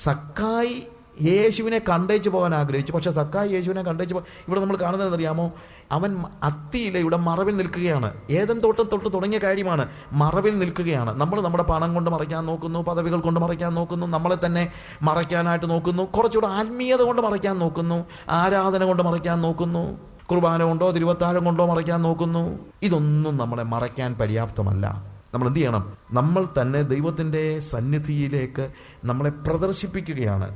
സക്കായി യേശുവിനെ കണ്ടേച്ച് പോകാൻ ആഗ്രഹിച്ചു. പക്ഷെ സക്കായി യേശുവിനെ കണ്ടേച്ച് ഇവിടെ നമ്മൾ കാണുന്നത് അറിയാമോ? അവൻ അത്തിയിലയുടെ മറവിൽ നിൽക്കുകയാണ്. ഏദൻ തോട്ടം തൊട്ട് തുടങ്ങിയ കാര്യമാണ്. മറവിൽ നിൽക്കുകയാണ്. നമ്മൾ നമ്മുടെ പണം കൊണ്ട് മറയ്ക്കാൻ നോക്കുന്നു, പദവികൾ കൊണ്ട് മറയ്ക്കാൻ നോക്കുന്നു, നമ്മളെ തന്നെ മറയ്ക്കാനായിട്ട് നോക്കുന്നു, കുറച്ചുകൂടെ ആത്മീയത കൊണ്ട് മറയ്ക്കാൻ നോക്കുന്നു, ആരാധന കൊണ്ട് മറയ്ക്കാൻ നോക്കുന്നു, കുർബാന കൊണ്ടോ തിരുവത്താഴം കൊണ്ടോ മറയ്ക്കാൻ നോക്കുന്നു. ഇതൊന്നും നമ്മളെ മറയ്ക്കാൻ പര്യാപ്തമല്ല. നമ്മൾ എന്ത് ചെയ്യണം? നമ്മൾ തന്നെ ദൈവത്തിൻ്റെ സന്നിധിയിലേക്ക് നമ്മളെ പ്രദർശിപ്പിക്കുകയാണ്.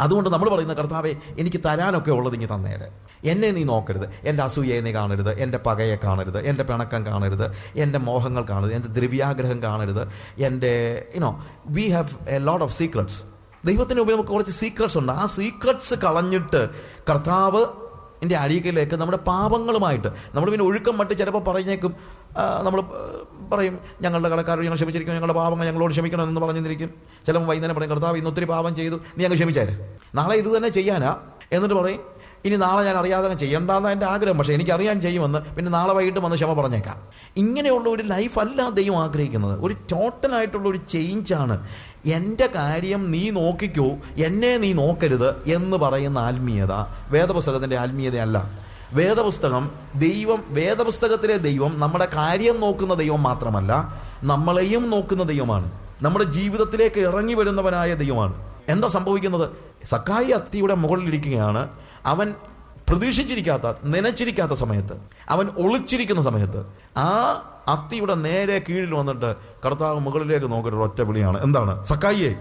അതുകൊണ്ട് നമ്മൾ പറയുന്ന, കർത്താവേ, എനിക്ക് തരാനൊക്കെ ഉള്ളത് ഇങ്ങ് തന്നേരെ, എന്നെ നീ നോക്കരുത്, എൻ്റെ അസൂയയെ നീ കാണരുത്, എൻ്റെ പകയെ കാണരുത്, എൻ്റെ പിണക്കം കാണരുത്, എൻ്റെ മോഹങ്ങൾ കാണരുത്, എൻ്റെ ദ്രവ്യാഗ്രഹം കാണരുത്, എൻ്റെ we have a lot of secrets. ദൈവത്തിന് ഉപയോഗം നമുക്ക് കുറച്ച് സീക്രട്സ് ഉണ്ട്. ആ സീക്രട്സ് കളഞ്ഞിട്ട് കർത്താവ് എൻ്റെ അരികിലേക്ക് നമ്മുടെ പാപങ്ങളുമായിട്ട് നമ്മൾ പിന്നെ ഒഴുക്കം മട്ട് ചിലപ്പോൾ പറഞ്ഞേക്കും. നമ്മൾ പറയും, ഞങ്ങളുടെ കടക്കാരോട് ഞങ്ങൾ ക്ഷമിച്ചിരിക്കും, ഞങ്ങളുടെ പാപങ്ങൾ ഞങ്ങളോട് ക്ഷമിക്കണം എന്ന് പറഞ്ഞിരിക്കും. ചിലപ്പോൾ വൈകുന്നേരം പറയും, കർത്താവ് ഇന്ന് ഒത്തിരി പാപം ചെയ്തു, നീ അങ്ങ് ക്ഷമിച്ചാൽ നാളെ ഇത് തന്നെ ചെയ്യാനാ. എന്നിട്ട് പറയും, ഇനി നാളെ ഞാൻ അറിയാതെ ചെയ്യണ്ടെന്നാണ് എൻ്റെ ആഗ്രഹം, പക്ഷേ എനിക്കറിയാൻ ചെയ്യുമെന്ന്. പിന്നെ നാളെ വൈകിട്ട് വന്ന് ക്ഷമ പറഞ്ഞേക്കാം. ഇങ്ങനെയുള്ള ഒരു ലൈഫല്ല ദൈവം ആഗ്രഹിക്കുന്നത്. ഒരു ടോട്ടലായിട്ടുള്ള ഒരു ചേഞ്ചാണ്. എൻ്റെ കാര്യം നീ നോക്കിക്കോ, എന്നെ നീ നോക്കരുത് എന്ന് പറയുന്ന ആത്മീയത വേദപുസ്തകത്തിൻ്റെ ആത്മീയതയല്ല. വേദപുസ്തകത്തിലെ ദൈവം നമ്മുടെ കാര്യം നോക്കുന്ന ദൈവം മാത്രമല്ല, നമ്മളെയും നോക്കുന്ന ദൈവമാണ്. നമ്മുടെ ജീവിതത്തിലേക്ക് ഇറങ്ങി വരുന്നവനായ ദൈവമാണ്. എന്താ സംഭവിക്കുന്നത്? സക്കായി അത്തിയുടെ മുകളിലിരിക്കുകയാണ്. അവൻ പ്രതീക്ഷിച്ചിരിക്കാത്ത, നനച്ചിരിക്കാത്ത സമയത്ത്, അവൻ ഒളിച്ചിരിക്കുന്ന സമയത്ത് ആ അത്തിയുടെ നേരെ കീഴിൽ വന്നിട്ട് കർത്താവ് മുകളിലേക്ക് നോക്കിയൊരു ഒറ്റ വിളിയാണ്. എന്താണ്? സക്കായിയെ.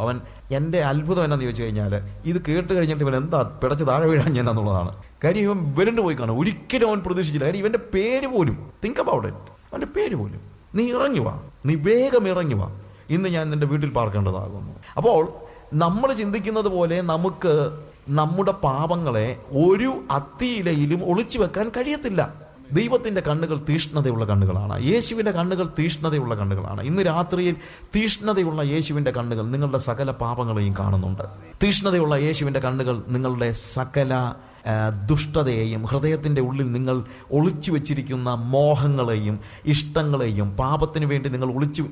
അവൻ എൻ്റെ അത്ഭുതം എന്നാന്ന് ചോദിച്ചു കഴിഞ്ഞാൽ, ഇത് കേട്ട് കഴിഞ്ഞിട്ട് ഇവൻ എന്താ പിടച്ച് താഴെ വീഴാൻ ഞാൻ എന്നുള്ളതാണ്. കാര്യം ഇവൻ വിരണ്ടു പോയി കാണും. ഒരിക്കലും അവൻ പ്രതീക്ഷിച്ചില്ല. കാര്യം ഇവൻ്റെ പേര് പോലും, തിങ്ക് അബൌട്ട് ഇറ്റ്, അവൻ്റെ പേര് പോലും, നീ ഇറങ്ങി വാ, നീ വേഗം ഇറങ്ങി വാ, ഇന്ന് ഞാൻ നിൻ്റെ വീട്ടിൽ പാർക്കേണ്ടതാകുന്നു. അപ്പോൾ നമ്മൾ ചിന്തിക്കുന്നത് പോലെ നമുക്ക് നമ്മുടെ പാപങ്ങളെ ഒരു അത്തിയിലയിലും ഒളിച്ചു വെക്കാൻ കഴിയത്തില്ല. ദൈവത്തിൻ്റെ കണ്ണുകൾ തീഷ്ണതയുള്ള കണ്ണുകളാണ്. യേശുവിൻ്റെ കണ്ണുകൾ തീഷ്ണതയുള്ള കണ്ണുകളാണ്. ഇന്ന് രാത്രിയിൽ തീഷ്ണതയുള്ള യേശുവിൻ്റെ കണ്ണുകൾ നിങ്ങളുടെ സകല പാപങ്ങളെയും കാണുന്നുണ്ട്. തീഷ്ണതയുള്ള യേശുവിൻ്റെ കണ്ണുകൾ നിങ്ങളുടെ സകല ദുഷ്ടതയെയും, ഹൃദയത്തിൻ്റെ ഉള്ളിൽ നിങ്ങൾ ഒളിച്ചു വെച്ചിരിക്കുന്ന മോഹങ്ങളെയും ഇഷ്ടങ്ങളെയും, പാപത്തിന് വേണ്ടി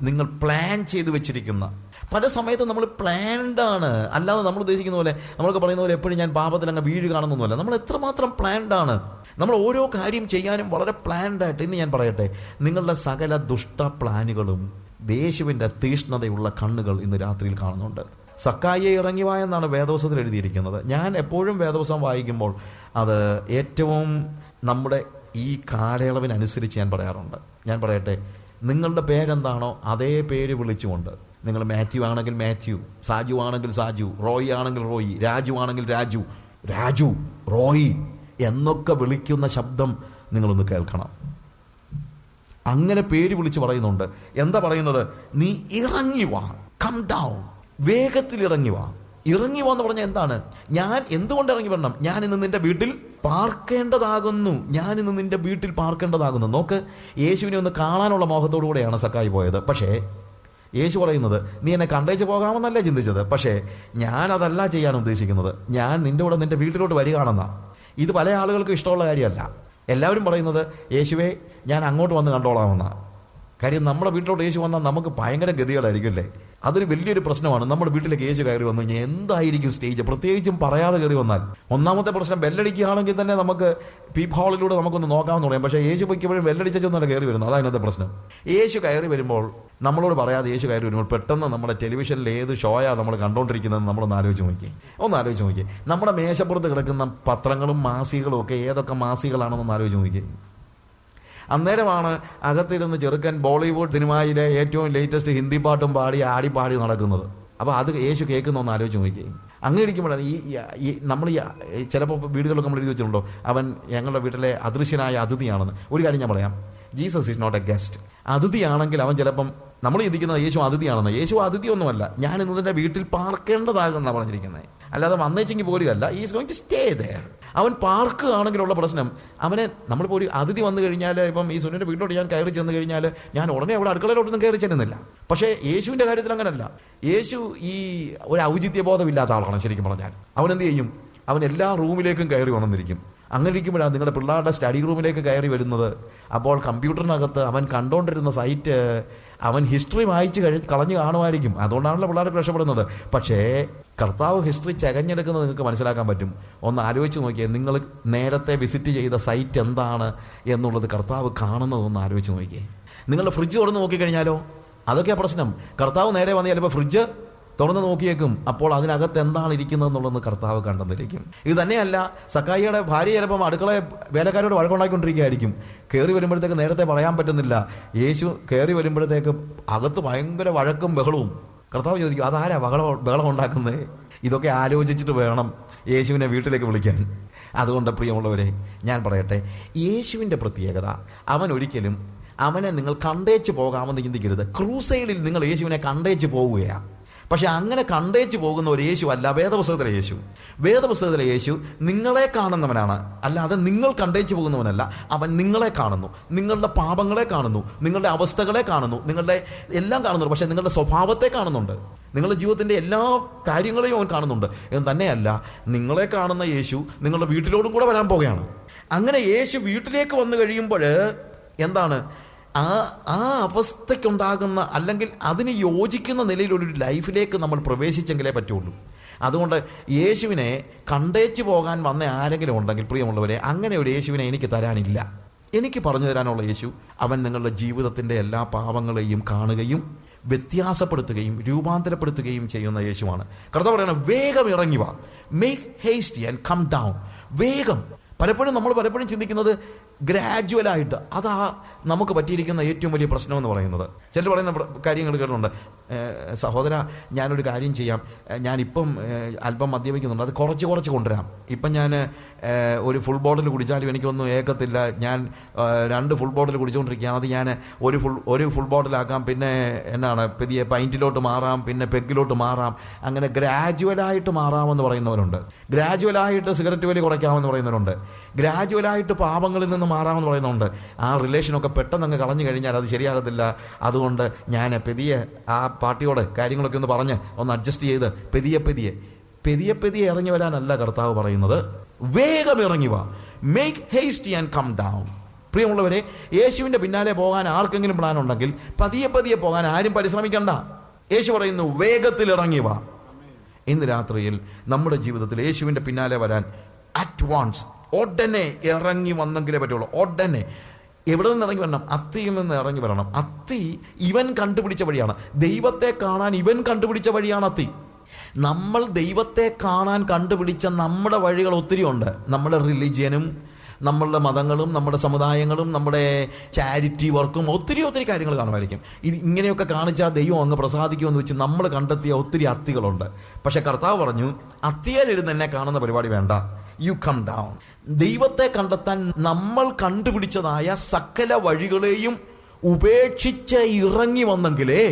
നിങ്ങൾ പ്ലാൻ ചെയ്ത് വെച്ചിരിക്കുന്ന, പല സമയത്തും നമ്മൾ പ്ലാൻഡാണ്. അല്ലാതെ നമ്മൾ ഉദ്ദേശിക്കുന്ന പോലെ, നമ്മൾക്ക് പറയുന്ന പോലെ എപ്പോഴും ഞാൻ പാപത്തിൽ അങ്ങ് വീഴ് കാണുന്നൊന്നുമല്ല. നമ്മൾ എത്രമാത്രം പ്ലാൻഡാണ്. നമ്മൾ ഓരോ കാര്യം ചെയ്യാനും വളരെ പ്ലാൻഡായിട്ട്. ഇന്ന് ഞാൻ പറയട്ടെ, നിങ്ങളുടെ സകല ദുഷ്ട പ്ലാനുകളും യേശുവിൻ്റെ തീഷ്ണതയുള്ള കണ്ണുകൾ ഇന്ന് രാത്രിയിൽ കാണുന്നുണ്ട്. സക്കായിയെ ഇറങ്ങി വാ എന്നാണ് വേദപുസ്തകത്തിൽ എഴുതിയിരിക്കുന്നത്. ഞാൻ എപ്പോഴും വേദപുസ്തകം വായിക്കുമ്പോൾ അത് ഏറ്റവും നമ്മുടെ ഈ കാലയളവിനനുസരിച്ച് ഞാൻ പറയാറുണ്ട്. ഞാൻ പറയട്ടെ, നിങ്ങളുടെ പേരെന്താണോ അതേ പേര് വിളിച്ചുകൊണ്ട്, നിങ്ങൾ മാത്യു ആണെങ്കിൽ മാത്യു, സാജു ആണെങ്കിൽ സാജു, റോയി ആണെങ്കിൽ റോയി, രാജു ആണെങ്കിൽ രാജു, രാജു, റോയി എന്നൊക്കെ വിളിക്കുന്ന ശബ്ദം നിങ്ങളൊന്ന് കേൾക്കണം. അങ്ങനെ പേര് വിളിച്ച് പറയുന്നുണ്ട്. എന്താ പറയുന്നത്? നീ ഇറങ്ങി വാ, കം ഡൗൺ, വേഗത്തിൽ ഇറങ്ങി വാ. ഇറങ്ങി വാ എന്ന് പറഞ്ഞാൽ എന്താണ്? ഞാൻ എന്തുകൊണ്ട് ഇറങ്ങി വരണം? ഞാൻ ഇന്ന് നിന്റെ വീട്ടിൽ പാർക്കേണ്ടതാകുന്നു. ഞാൻ ഇന്ന് നിന്റെ വീട്ടിൽ പാർക്കേണ്ടതാകുന്നു. നോക്ക്, യേശുവിനെ ഒന്ന് കാണാനുള്ള മോഹത്തോടു കൂടെയാണ് സക്കായി പോയത്. പക്ഷേ യേശു പറയുന്നത്, നീ എന്നെ കണ്ടേച്ച് പോകാമെന്നല്ല ചിന്തിച്ചത്, പക്ഷേ ഞാനതല്ല ചെയ്യാൻ ഉദ്ദേശിക്കുന്നത്. ഞാൻ നിന്റെ കൂടെ നിന്റെ വീട്ടിലോട്ട് വരികയാണെന്നാ. ഇത് പല ആളുകൾക്കും ഇഷ്ടമുള്ള കാര്യമല്ല. എല്ലാവരും പറയുന്നത്, യേശുവേ ഞാൻ അങ്ങോട്ട് വന്ന് കണ്ടോളാമെന്നാണ്. കാര്യം നമ്മുടെ വീട്ടിലോട്ട് യേശു വന്നാൽ നമുക്ക് ഭയങ്കര ഗതികളായിരിക്കും അല്ലേ? അതൊരു വലിയൊരു പ്രശ്നമാണ്. നമ്മുടെ വീട്ടിലേക്ക് യേശു കയറി വന്നു കഴിഞ്ഞാൽ എന്തായിരിക്കും സ്റ്റേജ്? പ്രത്യേകിച്ചും പറയാതെ കയറി വന്നാൽ. ഒന്നാമത്തെ പ്രശ്നം, ബെല്ലടിക്കുകയാണെങ്കിൽ തന്നെ നമുക്ക് പീപ്പ് ഹാളിലൂടെ നമുക്കൊന്ന് നോക്കാമെന്ന് പറയാം. പക്ഷേ യേശു പൊയ്ക്കപ്പോഴും ബെല്ലടിച്ചൊന്നുമല്ല കയറി വരുന്നത്. അതാണ് ഇന്നത്തെ പ്രശ്നം. യേശു കയറി വരുമ്പോൾ, നമ്മളോട് പറയാതെ യേശു കയറി വരുമ്പോൾ, പെട്ടെന്ന് നമ്മുടെ ടെലിവിഷനിൽ ഏത് ഷോയാണ് നമ്മൾ കണ്ടുകൊണ്ടിരിക്കുന്നതെന്ന് നമ്മളൊന്ന് ആലോചിച്ച് നോക്കി. നമ്മുടെ മേശപ്പുറത്ത് കിടക്കുന്ന പത്രങ്ങളും മാസികകളും ഒക്കെ ഏതൊക്കെ മാസികളാണെന്നൊന്ന് ആലോചിച്ച് നോക്കി. അന്നേരമാണ് അകത്തിരുന്ന് ചെറുക്കൻ ബോളിവുഡ് സിനിമയിലെ ഏറ്റവും ലേറ്റസ്റ്റ് ഹിന്ദി പാട്ടും പാടി ആടിപ്പാടി നടക്കുന്നത്. അപ്പോൾ അത് യേശു കേൾക്കുന്നൊന്ന് ആലോചിച്ച് നോക്കി. അങ്ങനെ ഇരിക്കുമ്പോഴാണ് ഈ നമ്മൾ ചിലപ്പോൾ വീടുകളൊക്കെ നമ്മൾ എഴുതി വെച്ചിട്ടുണ്ടോ, അവൻ ഞങ്ങളുടെ വീട്ടിലെ അദൃശ്യനായ അതിഥിയാണെന്ന്. ഒരു കാര്യം ഞാൻ പറയാം, Jesus is not a guest. അതിഥിയാണെങ്കിൽ അവൻ ചിലപ്പം നമ്മൾ ചിന്തിക്കുന്നത് യേശു അതിഥിയാണെന്ന്. യേശു അതിഥിയൊന്നുമല്ല. ഞാൻ ഇന്നതിൻ്റെ വീട്ടിൽ പാർക്കേണ്ടതാകുന്ന പറഞ്ഞിരിക്കുന്നത്. അല്ലാതെ വന്നേച്ചെങ്കിൽ പോലും അല്ല. Is going to stay there. അവൻ പാർക്കുകയാണെങ്കിലുള്ള പ്രശ്നം, അവനെ നമ്മളിപ്പോൾ ഒരു അതിഥി വന്നു കഴിഞ്ഞാൽ, ഇപ്പം ഈ സുനിൻ്റെ വീട്ടിലോട്ട് ഞാൻ കയറി ചെന്ന് കഴിഞ്ഞാൽ ഞാൻ ഉടനെ അവിടെ അടുക്കളയിലോട്ടൊന്നും കയറി ചെല്ലുന്നില്ല. പക്ഷേ യേശുവിൻ്റെ കാര്യത്തിൽ അങ്ങനല്ല. യേശു ഈ ഒരു ഔചിത്യബോധമില്ലാത്ത ആളാണ് ശരിക്കും പറഞ്ഞാൽ. അവൻ എന്ത് ചെയ്യും? അവൻ എല്ലാ റൂമിലേക്കും കയറി വന്നിരിക്കും. അങ്ങനെ ഇരിക്കുമ്പോഴാണ് നിങ്ങളുടെ പിള്ളേരുടെ സ്റ്റഡി റൂമിലേക്ക് കയറി വരുന്നത്. അപ്പോൾ കമ്പ്യൂട്ടറിനകത്ത് അവൻ കണ്ടുകൊണ്ടിരുന്ന സൈറ്റ് അവൻ ഹിസ്റ്ററി വായിച്ച് കളഞ്ഞു കാണുമായിരിക്കും. അതുകൊണ്ടാണല്ലോ പിള്ളേർക്ക് രക്ഷപ്പെടുന്നത്. പക്ഷേ കർത്താവ് ഹിസ്റ്ററി ചകഞ്ഞെടുക്കുന്നത് നിങ്ങൾക്ക് മനസ്സിലാക്കാൻ പറ്റും. ഒന്ന് ആലോചിച്ച് നോക്കിയേ, നിങ്ങൾ നേരത്തെ വിസിറ്റ് ചെയ്ത സൈറ്റ് എന്താണ് എന്നുള്ളത് കർത്താവ് കാണുന്നതൊന്ന് ആലോചിച്ച് നോക്കിയേ. നിങ്ങളുടെ ഫ്രിഡ്ജ് തുറന്ന് നോക്കിക്കഴിഞ്ഞാലോ, അതൊക്കെയാണ് പ്രശ്നം. കർത്താവ് നേരെ വന്ന് ചിലപ്പോൾ ഫ്രിഡ്ജ് തുറന്ന് നോക്കിയേക്കും, അപ്പോൾ അതിനകത്ത് എന്താണ് ഇരിക്കുന്നതെന്നുള്ളത് കർത്താവ് കണ്ടെന്നിരിക്കും. ഇത് തന്നെയല്ല, സക്കായിയുടെ ഭാര്യ ചിലപ്പം അടുക്കള വേലക്കാരോട് വഴക്കുണ്ടാക്കിക്കൊണ്ടിരിക്കുകയായിരിക്കും. കയറി വരുമ്പോഴത്തേക്ക് നേരത്തെ പറയാൻ പറ്റുന്നില്ല. യേശു കയറി വരുമ്പോഴത്തേക്ക് അകത്ത് ഭയങ്കര വഴക്കും ബഹളവും. കർത്താവ് ചോദിക്കും, അതാരാ ബഹളം ഉണ്ടാക്കുന്നത്? ഇതൊക്കെ ആലോചിച്ചിട്ട് വേണം യേശുവിനെ വീട്ടിലേക്ക് വിളിക്കാൻ. അതുകൊണ്ട് പ്രിയമുള്ളവരെ, ഞാൻ പറയട്ടെ, യേശുവിൻ്റെ പ്രത്യേകത, അവൻ ഒരിക്കലും അവനെ നിങ്ങൾ കണ്ടേച്ച് പോകാമെന്ന് ചിന്തിക്കരുത്. ക്രൂസൈഡിൽ നിങ്ങൾ യേശുവിനെ കണ്ടേച്ച് പോവുകയാണ്. പക്ഷെ അങ്ങനെ കണ്ടേച്ച് പോകുന്ന ഒരു യേശു അല്ല വേദപുസ്തകത്തിലെ യേശു. വേദപുസ്തകത്തിലെ യേശു നിങ്ങളെ കാണുന്നവനാണ്, അല്ലാതെ നിങ്ങൾ കണ്ടേച്ച് പോകുന്നവനല്ല. അവൻ നിങ്ങളെ കാണുന്നു, നിങ്ങളുടെ പാപങ്ങളെ കാണുന്നു, നിങ്ങളുടെ അവസ്ഥകളെ കാണുന്നു, നിങ്ങളുടെ എല്ലാം കാണുന്നുണ്ട്. പക്ഷെ നിങ്ങളുടെ സ്വഭാവത്തെ കാണുന്നുണ്ട്, നിങ്ങളുടെ ജീവിതത്തിൻ്റെ എല്ലാ കാര്യങ്ങളെയും അവൻ കാണുന്നുണ്ട്. എന്ന് തന്നെയല്ല, നിങ്ങളെ കാണുന്ന യേശു നിങ്ങളുടെ വീട്ടിലോട്ടും കൂടെ വരാൻ പോകുകയാണ്. അങ്ങനെ യേശു വീട്ടിലേക്ക് വന്നു കഴിയുമ്പോൾ എന്താണ് ആ അവസ്ഥയ്ക്കുണ്ടാകുന്ന, അല്ലെങ്കിൽ അതിന് യോജിക്കുന്ന നിലയിലൊരു ലൈഫിലേക്ക് നമ്മൾ പ്രവേശിച്ചെങ്കിലേ പറ്റുള്ളൂ. അതുകൊണ്ട് യേശുവിനെ കണ്ടേച്ച് പോകാൻ വന്ന ആരെങ്കിലും ഉണ്ടെങ്കിൽ പ്രിയമുള്ളവരെ, അങ്ങനെ ഒരു യേശുവിനെ എനിക്ക് തരാനില്ല. എനിക്ക് പറഞ്ഞു തരാനുള്ള യേശു, അവൻ നിങ്ങളുടെ ജീവിതത്തിൻ്റെ എല്ലാ പാപങ്ങളെയും കാണുകയും വ്യത്യാസപ്പെടുത്തുകയും രൂപാന്തരപ്പെടുത്തുകയും ചെയ്യുന്ന യേശുവാണ്. കർത്താവ് പറയണം, വേഗം ഇറങ്ങി വാ, make hasty and come down. വേഗം. നമ്മൾ പലപ്പോഴും ചിന്തിക്കുന്നത് ഗ്രാജുവലായിട്ട്. അതാ നമുക്ക് പറ്റിയിരിക്കുന്ന ഏറ്റവും വലിയ പ്രശ്നം എന്ന് പറയുന്നത്. ചിലർ പറയുന്ന കാര്യങ്ങൾ കേട്ടിട്ടുണ്ട്, സഹോദര ഞാനൊരു കാര്യം ചെയ്യാം, ഞാനിപ്പം അല്പം മദ്യപിക്കുന്നുണ്ട്, അത് കുറച്ച് കൊണ്ടുവരാം. ഇപ്പം ഞാൻ ഒരു ഫുൾ ബോട്ടിൽ കുടിച്ചാലും എനിക്കൊന്നും ഏക്കത്തില്ല, ഞാൻ 2 ഫുൾ ബോട്ടിൽ കുടിച്ചുകൊണ്ടിരിക്കുകയാണ്, അത് ഞാൻ ഒരു ഫുൾ ബോട്ടിലാക്കാം, പിന്നെ എന്നാണ് പതിയെ പൈൻറ്റിലോട്ട് മാറാം, പിന്നെ പെഗ്ഗിലോട്ട് മാറാം. അങ്ങനെ ഗ്രാജുവലായിട്ട് മാറാമെന്ന് പറയുന്നവരുണ്ട്. ഗ്രാജുവലായിട്ട് സിഗരറ്റ് വലി കുറയ്ക്കാമെന്ന് പറയുന്നവരുണ്ട്. ഗ്രാജുവലായിട്ട് പാപങ്ങളിൽ നിന്ന് മാറാമെന്ന് പറയുന്നുണ്ട്. ആ റിലേഷനൊക്കെ പെട്ടെന്ന് അങ്ങ് കളഞ്ഞു കഴിഞ്ഞാൽ അത് ശരിയാകത്തില്ല. അതുകൊണ്ട് ഞാൻ പതിയെ ആ പാർട്ടിയോട് കാര്യങ്ങളൊക്കെ ഒന്ന് പറഞ്ഞ് ഒന്ന് അഡ്ജസ്റ്റ് ചെയ്ത് പതിയെ ഇറങ്ങി വരാനല്ല കർത്താവ് പറയുന്നത്. വേഗം ഇറങ്ങി വാ, make hasty and come down. പ്രിയമുള്ളവരെ, യേശുവിൻ്റെ പിന്നാലെ പോകാൻ ആർക്കെങ്കിലും പ്ലാൻ ഉണ്ടെങ്കിൽ പതിയെ പോകാൻ ആരും പരിശ്രമിക്കണ്ട. യേശു പറയുന്നു, വേഗത്തിൽ ഇറങ്ങി വാ. ഇന്ന് രാത്രിയിൽ നമ്മുടെ ജീവിതത്തിൽ യേശുവിൻ്റെ പിന്നാലെ വരാൻ അറ്റ്വാൻസ് ഉടനെ ഇറങ്ങി വന്നെങ്കിലേ പറ്റുള്ളൂ. ഉടനെ എവിടെ നിന്ന് ഇറങ്ങി വരണം? അത്തിയിൽ നിന്ന് ഇറങ്ങി വരണം. അത്തി ഇവൻ കണ്ടുപിടിച്ച വഴിയാണ്. ദൈവത്തെ കാണാൻ ഇവൻ കണ്ടുപിടിച്ച വഴിയാണ് അത്തി. നമ്മൾ ദൈവത്തെ കാണാൻ കണ്ടുപിടിച്ച നമ്മുടെ വഴികൾ ഒത്തിരി ഉണ്ട്. നമ്മുടെ റിലിജിയനും നമ്മളുടെ മതങ്ങളും നമ്മുടെ സമുദായങ്ങളും നമ്മുടെ ചാരിറ്റി വർക്കും ഒത്തിരി കാര്യങ്ങൾ കാണുമായിരിക്കും. ഇത് ഇങ്ങനെയൊക്കെ കാണിച്ചാൽ ദൈവം അങ്ങ് പ്രസാദിക്കുമെന്ന് വെച്ച് നമ്മൾ കണ്ടെത്തിയ ഒത്തിരി അത്തികളുണ്ട്. പക്ഷെ കർത്താവ് പറഞ്ഞു, അത്തിയാലിരുന്ന് എന്നെ കാണുന്ന പരിപാടി വേണ്ട, യു കം ഡൗൺ. ദൈവത്തെ കണ്ടെത്താൻ നമ്മൾ കണ്ടുപിടിച്ചതായ സകല വഴികളെയും ഉപേക്ഷിച്ച് ഇറങ്ങി വന്നെങ്കിലേ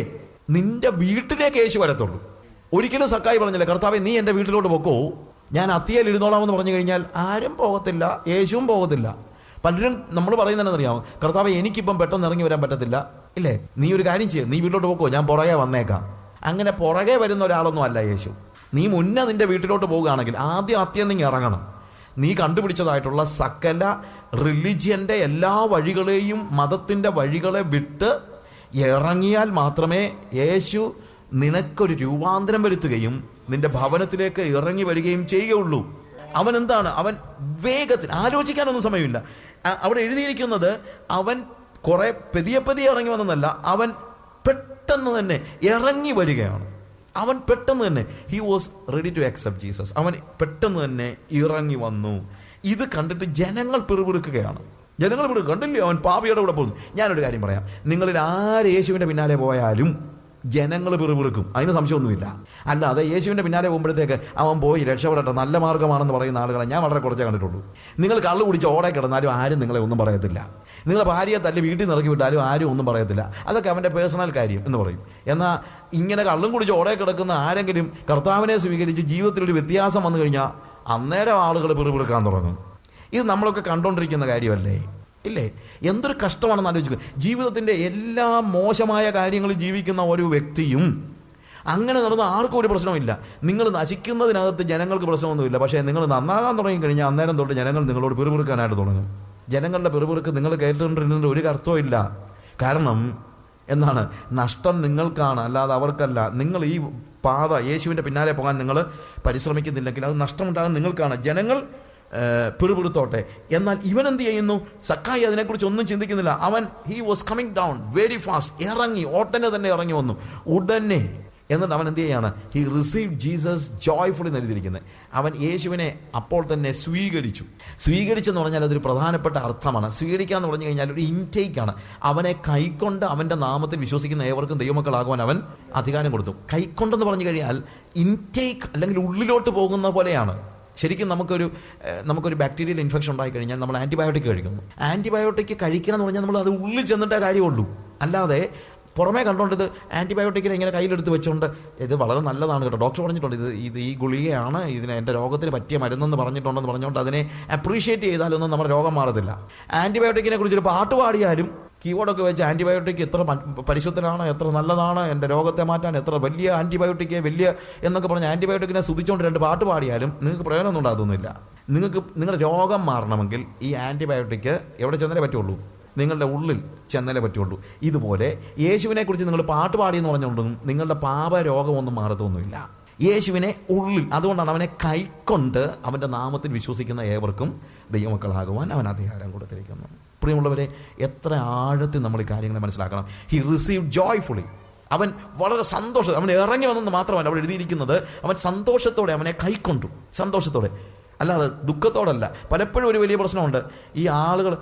നിന്റെ വീട്ടിലേക്ക് യേശു വരത്തുള്ളൂ. ഒരിക്കലും സക്കായി പറഞ്ഞില്ല, കർത്താവേ നീ എൻ്റെ വീട്ടിലോട്ട് പോക്കോ, ഞാൻ അത്തിയിൽ ഇരുന്നോളാമെന്ന് പറഞ്ഞു കഴിഞ്ഞാൽ ആരും പോകത്തില്ല, യേശുവും പോകത്തില്ല. പലരും നമ്മൾ പറയുന്നതെന്നറിയാമോ, കർത്താവേ എനിക്കിപ്പം പെട്ടെന്ന് ഇറങ്ങി വരാൻ പറ്റത്തില്ല. ഇല്ലേ, നീ ഒരു കാര്യം ചെയ്യും, നീ വീട്ടിലോട്ട് പോക്കോ, ഞാൻ പുറകെ വന്നേക്കാം. അങ്ങനെ പുറകെ വരുന്ന ഒരാളൊന്നും അല്ല യേശു. നീ മുന്നേ നിന്റെ വീട്ടിലോട്ട് പോവുകയാണെങ്കിൽ ആദ്യം അത്യം നീ ഇറങ്ങണം. നീ കണ്ടുപിടിച്ചതായിട്ടുള്ള സകല റിലിജിയൻ്റെ എല്ലാ വഴികളെയും മതത്തിൻ്റെ വഴികളെ വിട്ട് ഇറങ്ങിയാൽ മാത്രമേ യേശു നിനക്കൊരു രൂപാന്തരം വരുത്തുകയും നിന്റെ ഭവനത്തിലേക്ക് ഇറങ്ങി വരികയും ചെയ്യുകയുള്ളൂ. അവൻ എന്താണ്? അവൻ വേഗത്തിൽ, ആലോചിക്കാനൊന്നും സമയമില്ല. അവിടെ എഴുതിയിരിക്കുന്നത് അവൻ കുറെ പതിയെ ഇറങ്ങി വന്നെന്നല്ല, അവൻ പെട്ടെന്ന് തന്നെ ഇറങ്ങി വരികയാണ്. അവൻ പെട്ടെന്ന് തന്നെ he was ready to accept Jesus. അവൻ പെട്ടെന്ന് തന്നെ ഇറങ്ങി വന്നു. ഇത് കണ്ടിട്ട് ജനങ്ങൾ പിറുപിറുക്കുകയാണ്. ജനങ്ങൾ കണ്ടില്ലേ അവൻ പാപിയുടെ കൂടെ പോകുന്നു. ഞാനൊരു കാര്യം പറയാം, നിങ്ങളിൽ ആര് യേശുവിൻ്റെ പിന്നാലെ പോയാലും ജനങ്ങൾ പിറുപിറുക്കും, അതിന് സംശയമൊന്നുമില്ല. അല്ലാതെ യേശുവിൻ്റെ പിന്നാലെ പോകുമ്പോഴത്തേക്ക് അവൻ പോയി രക്ഷപ്പെടട്ടെ, നല്ല മാർഗ്ഗമാണെന്ന് പറയുന്ന ആളുകളെ ഞാൻ വളരെ കുറച്ചേ കണ്ടിട്ടുള്ളൂ. നിങ്ങൾ കള്ളു കുടിച്ച് ഓടെ കിടന്നാലും ആരും നിങ്ങളെ ഒന്നും പറയത്തില്ല. നിങ്ങളെ ഭാര്യയെ തല്ലി വീട്ടിൽ നിന്ന് ഇറക്കി വിട്ടാലും ആരും ഒന്നും പറയത്തില്ല. അതൊക്കെ അവൻ്റെ പേഴ്സണൽ കാര്യം എന്ന് പറയും. എന്നാൽ ഇങ്ങനെ കള്ളും കുടിച്ച് ഓടെ കിടക്കുന്ന ആരെങ്കിലും കർത്താവിനെ സ്വീകരിച്ച് ജീവിതത്തിലൊരു വ്യത്യാസം വന്നു കഴിഞ്ഞാൽ അന്നേരം ആളുകൾ പിറുപിറുക്കാൻ തുടങ്ങും. ഇത് നമ്മളൊക്കെ കണ്ടുകൊണ്ടിരിക്കുന്ന കാര്യമല്ലേ? ഇല്ലേ? എന്തൊരു കഷ്ടമാണെന്ന് ആലോചിക്കുക. ജീവിതത്തിൻ്റെ എല്ലാ മോശമായ കാര്യങ്ങളും ജീവിക്കുന്ന ഒരു വ്യക്തിയും അങ്ങനെ നടന്ന ആർക്കും ഒരു പ്രശ്നമില്ല. നിങ്ങൾ നശിക്കുന്നതിനകത്ത് ജനങ്ങൾക്ക് പ്രശ്നമൊന്നുമില്ല. പക്ഷേ നിങ്ങൾ നന്നാകാൻ തുടങ്ങിക്കഴിഞ്ഞാൽ അന്നേരം തൊട്ട് ജനങ്ങൾ നിങ്ങളോട് പിറുപിറുക്കാനായിട്ട് തുടങ്ങും. ജനങ്ങളുടെ പിറുപിറുക്ക് നിങ്ങൾ കേട്ടുകൊണ്ടിരുന്നതിൻ്റെ ഒരു അർത്ഥവും ഇല്ല. കാരണം എന്നാണ്, നഷ്ടം നിങ്ങൾക്കാണ്, അല്ലാതെ അവർക്കല്ല. നിങ്ങൾ ഈ പാത യേശുവിൻ്റെ പിന്നാലെ പോകാൻ നിങ്ങൾ പരിശ്രമിക്കുന്നില്ലെങ്കിൽ അത് നഷ്ടമുണ്ടാകാൻ നിങ്ങൾക്കാണ്. ജനങ്ങൾ പിറുപിറുത്തോട്ടെ. എന്നാൽ ഇവൻ എന്ത് ചെയ്യുന്നു? സക്കായി അതിനെക്കുറിച്ച് ഒന്നും ചിന്തിക്കുന്നില്ല. He was coming down very fast. ഇറങ്ങി, ഓട്ടനെ തന്നെ ഇറങ്ങി വന്നു ഉടനെ. എന്നിട്ട് അവൻ എന്ത് ചെയ്യാണ്? ഹി റിസീവ്ഡ് ജീസസ് ജോയ്ഫുള്ളി എഴുതിയിരിക്കുന്നത്. അവൻ യേശുവിനെ അപ്പോൾ തന്നെ സ്വീകരിച്ചു. സ്വീകരിച്ചെന്ന് പറഞ്ഞാൽ അതൊരു പ്രധാനപ്പെട്ട അർത്ഥമാണ്. സ്വീകരിക്കുക എന്ന് പറഞ്ഞു കഴിഞ്ഞാൽ ഒരു ഇൻടേക്കാണ്. അവനെ കൈക്കൊണ്ട് അവൻ്റെ നാമത്തിൽ വിശ്വസിക്കുന്ന ഏവർക്കും ദൈവമക്കളാകുവാൻ അവൻ അധികാരം കൊടുത്തു. കൈക്കൊണ്ടെന്ന് പറഞ്ഞു കഴിഞ്ഞാൽ ഇൻടേക്ക്, അല്ലെങ്കിൽ ഉള്ളിലോട്ട് പോകുന്ന പോലെയാണ്. ശരിക്കും നമുക്കൊരു ബാക്ടീരിയൽ ഇൻഫെക്ഷൻ ഉണ്ടായിക്കഴിഞ്ഞാൽ നമ്മൾ ആൻറ്റിബയോട്ടിക് കഴിക്കുന്നു. ആൻറ്റിബയോട്ടിക് കഴിക്കണം എന്ന് പറഞ്ഞാൽ നമ്മൾ അത് ഉള്ളിൽ ചെന്നിട്ടേ കാര്യമുള്ളൂ. അല്ലാതെ പുറമേ കണ്ടുകൊണ്ട് ഇത് ആൻറ്റിബയോട്ടിക്കിനെ ഇങ്ങനെ കയ്യിലെടുത്ത് വെച്ചുകൊണ്ട് ഇത് വളരെ നല്ലതാണ് കേട്ടോ, ഡോക്ടർ പറഞ്ഞിട്ടുണ്ട്, ഇത് ഈ ഗുളികയാണ്, ഇതിന് എൻ്റെ രോഗത്തിന് പറ്റിയ മരുന്നെന്ന് പറഞ്ഞിട്ടുണ്ടെന്ന് പറഞ്ഞുകൊണ്ട് അതിനെ അപ്രീഷിയേറ്റ് ചെയ്താലൊന്നും നമ്മുടെ രോഗം മാറത്തില്ല. ആൻറ്റിബയോട്ടിക്കിനെ കുറിച്ചൊരു പാട്ട് പാടിയാലും കീബോർഡൊക്കെ വെച്ച് ആൻറ്റിബയോട്ടിക് എത്ര പരിശുദ്ധനാണ്, എത്ര നല്ലതാണ്, എൻ്റെ രോഗത്തെ മാറ്റാൻ എത്ര വലിയ ആൻറ്റിബയോട്ടിക് വലിയ എന്നൊക്കെ പറഞ്ഞ് ആൻറ്റിബയോട്ടിക്കിനെ സ്തുതിച്ചുകൊണ്ട് 2 പാട്ട് പാടിയാലും നിങ്ങൾക്ക് പ്രയോജനമൊന്നും ഉണ്ടാകുന്നില്ല. നിങ്ങളുടെ രോഗം മാറണമെങ്കിൽ ഈ ആൻറ്റിബയോട്ടിക് എവിടെ ചെന്നാലേ പറ്റുള്ളൂ? നിങ്ങളുടെ ഉള്ളിൽ ചെന്നാലേ പറ്റുള്ളൂ. ഇതുപോലെ യേശുവിനെ കുറിച്ച് നിങ്ങൾ പാട്ട് പാടിയെന്ന് പറഞ്ഞുകൊണ്ടൊന്നും നിങ്ങളുടെ പാപരോഗമൊന്നും മാറത്തൊന്നുമില്ല. യേശുവിനെ ഉള്ളിൽ, അതുകൊണ്ടാണ് അവനെ കൈക്കൊണ്ട് അവൻ്റെ നാമത്തിൽ വിശ്വസിക്കുന്ന ഏവർക്കും ദൈവമക്കളാകുവാൻ അവൻ അധികാരം കൊടുത്തിരിക്കുന്നു. പ്രിയമുള്ളവരെ, എത്ര ആഴത്തിൽ നമ്മൾ ഈ കാര്യങ്ങളെ മനസ്സിലാക്കണം. He received joyfully. അവൻ വളരെ സന്തോഷം, അവൻ ഇറങ്ങി വന്നെന്ന് മാത്രമല്ല അവിടെ എഴുതിയിരിക്കുന്നത്, അവൻ സന്തോഷത്തോടെ അവനെ കൈക്കൊണ്ടു. സന്തോഷത്തോടെ, അല്ലാതെ ദുഃഖത്തോടല്ല. പലപ്പോഴും ഒരു വലിയ പ്രശ്നമുണ്ട്. ഈ ആളുകൾ,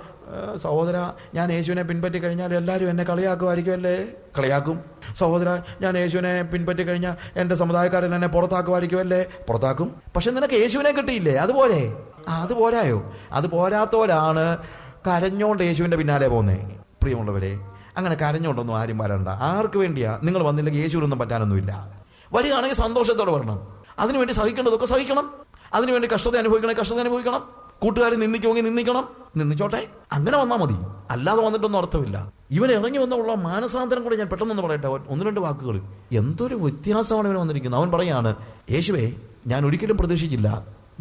സഹോദര ഞാൻ യേശുവിനെ പിൻപറ്റി കഴിഞ്ഞാൽ എല്ലാവരും എന്നെ കളിയാക്കുമായിരിക്കും അല്ലേ? കളിയാക്കും. സഹോദര ഞാൻ യേശുവിനെ പിൻപറ്റി കഴിഞ്ഞാൽ എൻ്റെ സമുദായക്കാരൻ എന്നെ പുറത്താക്കുമായിരിക്കും അല്ലേ? പുറത്താക്കും. പക്ഷെ നിനക്ക് യേശുവിനെ കിട്ടിയില്ലേ? അതുപോലെ അത് പോരായോ? അത് പോരാത്തവരാണ് കരഞ്ഞോണ്ട് യേശുവിൻ്റെ പിന്നാലെ പോകുന്നത്. പ്രിയമുള്ളവരെ, അങ്ങനെ കരഞ്ഞോണ്ടൊന്നും ആരും വരണ്ട. ആർക്ക് വേണ്ടിയാ? നിങ്ങൾ വന്നില്ലെങ്കിൽ യേശുവിനൊന്നും പറ്റാനൊന്നുമില്ല. വരികയാണെങ്കിൽ സന്തോഷത്തോടെ വരണം. അതിനുവേണ്ടി സഹിക്കേണ്ടതൊക്കെ സഹിക്കണം. അതിനുവേണ്ടി കഷ്ടത അനുഭവിക്കണം. കൂട്ടുകാരെ നിന്ദിക്കുമെങ്കിൽ നിന്ദിച്ചോട്ടെ. അങ്ങനെ വന്നാൽ മതി. അല്ലാതെ വന്നിട്ടൊന്നും അർത്ഥമില്ല. ഇവൻ ഇറങ്ങി വന്നുള്ള മാനസാന്തരം കൂടെ ഞാൻ പെട്ടെന്നൊന്ന് പറയട്ടെ, 1-2 വാക്കുകൾ. എന്തൊരു വ്യത്യാസമാണ് ഇവൻ വന്നിരിക്കുന്നത്. അവൻ പറയാണ്, യേശുവേ, ഞാൻ ഒരിക്കലും പ്രതീക്ഷിച്ചില്ല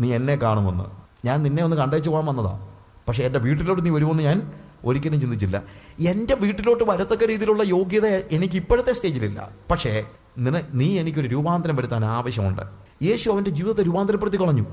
നീ എന്നെ കാണുമെന്ന്. ഞാൻ നിന്നെ ഒന്ന് കണ്ടേച്ച് പോകാൻ വന്നതാ. പക്ഷേ എൻ്റെ വീട്ടിലോട്ട് നീ വരുമെന്ന് ഞാൻ ഒരിക്കലും ചിന്തിച്ചില്ല. എൻ്റെ വീട്ടിലോട്ട് വരത്തക്ക രീതിയിലുള്ള യോഗ്യത എനിക്ക് ഇപ്പോഴത്തെ സ്റ്റേജിലില്ല. പക്ഷേ നീ എനിക്കൊരു രൂപാന്തരം വരുത്താൻ ആവശ്യമുണ്ട്. യേശു അവൻ്റെ ജീവിതത്തെ രൂപാന്തരപ്പെടുത്തി കളഞ്ഞു.